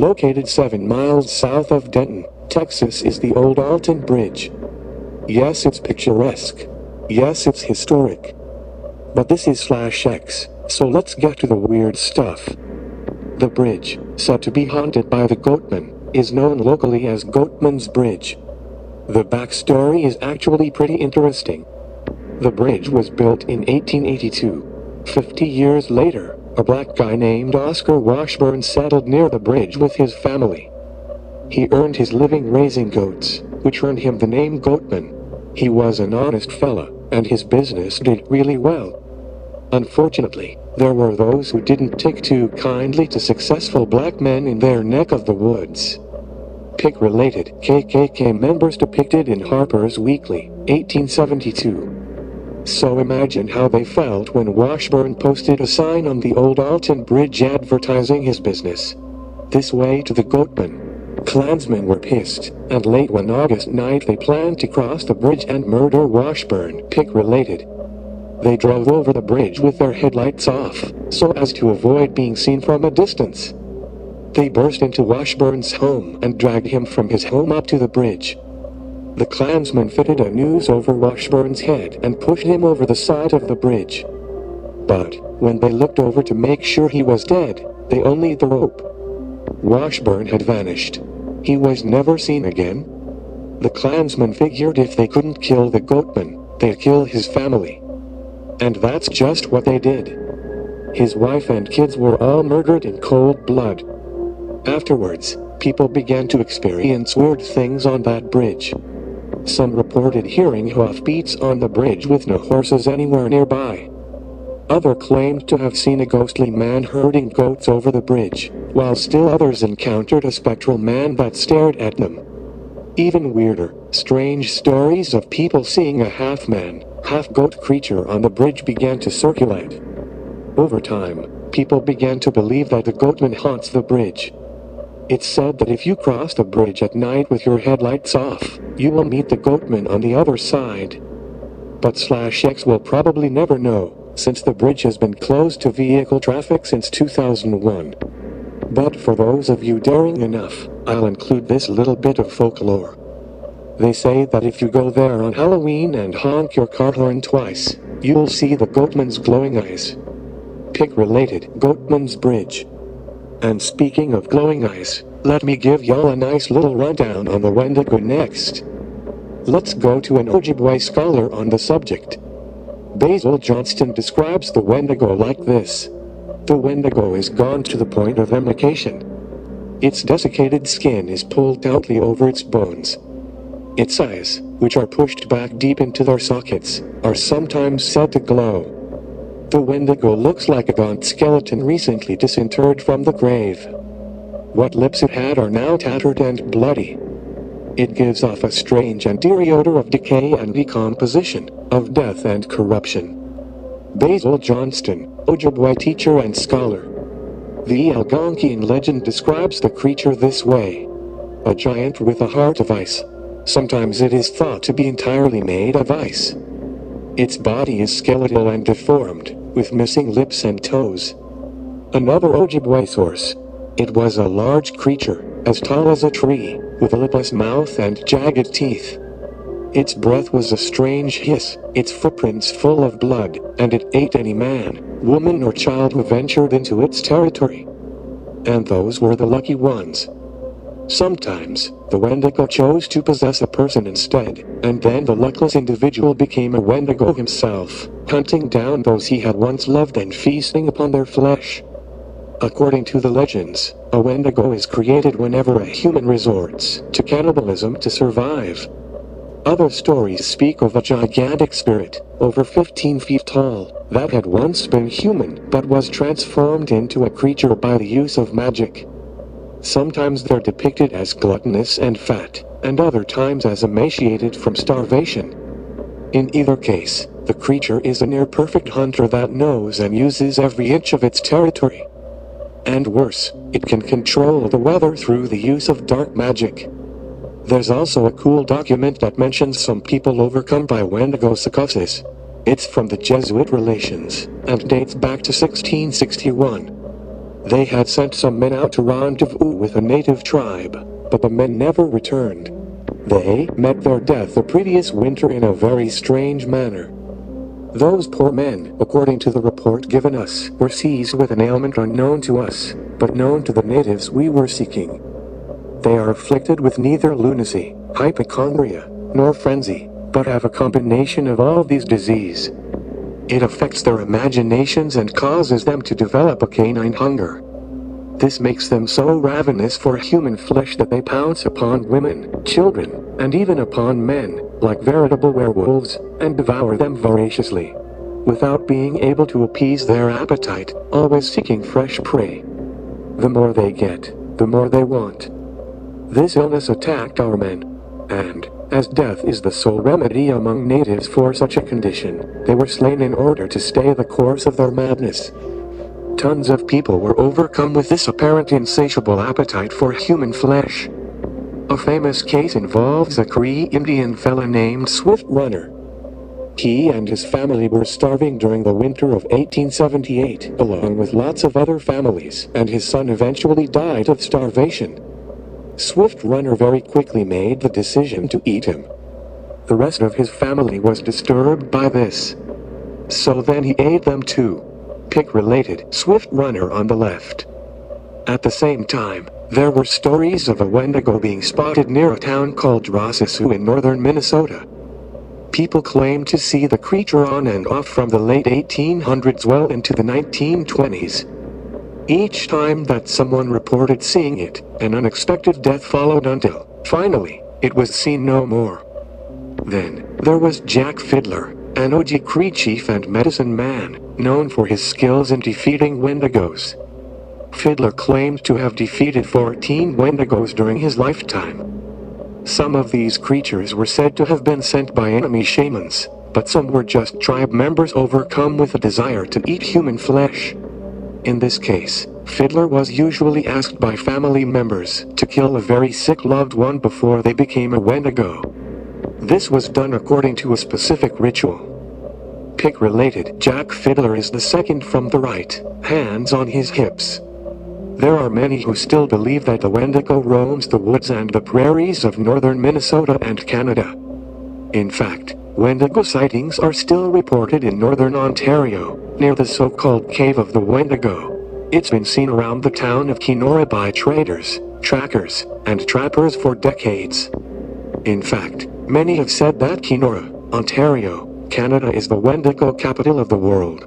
Located 7 miles south of Denton, Texas is the Old Alton Bridge. Yes, it's picturesque. Yes, it's historic. But this is /X, so let's get to the weird stuff. The bridge, said to be haunted by the Goatman, is known locally as Goatman's Bridge. The backstory is actually pretty interesting. The bridge was built in 1882. 50 years later, a black guy named Oscar Washburn settled near the bridge with his family. He earned his living raising goats, which earned him the name Goatman. He was an honest fella, and his business did really well. Unfortunately, there were those who didn't take too kindly to successful black men in their neck of the woods. Pick-related KKK members depicted in Harper's Weekly, 1872. So imagine how they felt when Washburn posted a sign on the Old Alton Bridge advertising his business. This way to the Goatman. Klansmen were pissed, and late one August night they planned to cross the bridge and murder Washburn. Pick-related. They drove over the bridge with their headlights off, so as to avoid being seen from a distance. They burst into Washburn's home and dragged him from his home up to the bridge. The Klansmen fitted a noose over Washburn's head and pushed him over the side of the bridge. But, when they looked over to make sure he was dead, they only the rope. Washburn had vanished. He was never seen again. The Klansmen figured if they couldn't kill the Goatman, they'd kill his family. And that's just what they did. His wife and kids were all murdered in cold blood. Afterwards, people began to experience weird things on that bridge. Some reported hearing hoofbeats on the bridge with no horses anywhere nearby. Others claimed to have seen a ghostly man herding goats over the bridge, while still others encountered a spectral man that stared at them. Even weirder, strange stories of people seeing a half-man, half-goat creature on the bridge began to circulate. Over time, people began to believe that the Goatman haunts the bridge. It's said that if you cross the bridge at night with your headlights off, you will meet the Goatman on the other side. But /X will probably never know, since the bridge has been closed to vehicle traffic since 2001. But for those of you daring enough, I'll include this little bit of folklore. They say that if you go there on Halloween and honk your car horn twice, you'll see the Goatman's glowing eyes. Pick-related, Goatman's Bridge. And speaking of glowing eyes, let me give y'all a nice little rundown on the Wendigo next. Let's go to an Ojibwe scholar on the subject. Basil Johnston describes the Wendigo like this. The Wendigo is gone to the point of emaciation. Its desiccated skin is pulled tightly over its bones. Its eyes, which are pushed back deep into their sockets, are sometimes said to glow. The Wendigo looks like a gaunt skeleton recently disinterred from the grave. What lips it had are now tattered and bloody. It gives off a strange and eerie odor of decay and decomposition, of death and corruption. Basil Johnston, Ojibwe teacher and scholar. The Algonquian legend describes the creature this way. A giant with a heart of ice. Sometimes it is thought to be entirely made of ice. Its body is skeletal and deformed, with missing lips and toes. Another Ojibwe source. It was a large creature, as tall as a tree, with a lipless mouth and jagged teeth. Its breath was a strange hiss, its footprints full of blood, and it ate any man, woman or child who ventured into its territory. And those were the lucky ones. Sometimes, the Wendigo chose to possess a person instead, and then the luckless individual became a Wendigo himself, hunting down those he had once loved and feasting upon their flesh. According to the legends, a Wendigo is created whenever a human resorts to cannibalism to survive. Other stories speak of a gigantic spirit, over 15 feet tall, that had once been human but was transformed into a creature by the use of magic. Sometimes they're depicted as gluttonous and fat, and other times as emaciated from starvation. In either case, the creature is a near-perfect hunter that knows and uses every inch of its territory. And worse, it can control the weather through the use of dark magic. There's also a cool document that mentions some people overcome by Wendigo psychosis. It's from the Jesuit Relations, and dates back to 1661. They had sent some men out to rendezvous with a native tribe, but the men never returned. They met their death the previous winter in a very strange manner. Those poor men, according to the report given us, were seized with an ailment unknown to us, but known to the natives we were seeking. They are afflicted with neither lunacy, hypochondria, nor frenzy, but have a combination of all these diseases. It affects their imaginations and causes them to develop a canine hunger. This makes them so ravenous for human flesh that they pounce upon women, children, and even upon men, like veritable werewolves, and devour them voraciously, without being able to appease their appetite, always seeking fresh prey. The more they get, the more they want. This illness attacked our men, and, as death is the sole remedy among natives for such a condition, they were slain in order to stay the course of their madness. Tons of people were overcome with this apparent insatiable appetite for human flesh. A famous case involves a Cree Indian fella named Swift Runner. He and his family were starving during the winter of 1878, along with lots of other families, and his son eventually died of starvation. Swift Runner very quickly made the decision to eat him. The rest of his family was disturbed by this. So then he ate them too. Pick related Swift Runner on the left. At the same time, there were stories of a Wendigo being spotted near a town called Rossisoo in northern Minnesota. People claimed to see the creature on and off from the late 1800s well into the 1920s. Each time that someone reported seeing it, an unexpected death followed until, finally, it was seen no more. Then, there was Jack Fiddler, an OG Cree chief and medicine man, known for his skills in defeating Wendigos. Fiddler claimed to have defeated 14 Wendigos during his lifetime. Some of these creatures were said to have been sent by enemy shamans, but some were just tribe members overcome with a desire to eat human flesh. In this case, Fiddler was usually asked by family members to kill a very sick loved one before they became a Wendigo. This was done according to a specific ritual. Pick related Jack Fiddler is the second from the right, hands on his hips. There are many who still believe that the Wendigo roams the woods and the prairies of northern Minnesota and Canada. In fact, Wendigo sightings are still reported in northern Ontario, near the so-called Cave of the Wendigo. It's been seen around the town of Kenora by traders, trackers, and trappers for decades. In fact, many have said that Kenora, Ontario, Canada is the Wendigo capital of the world.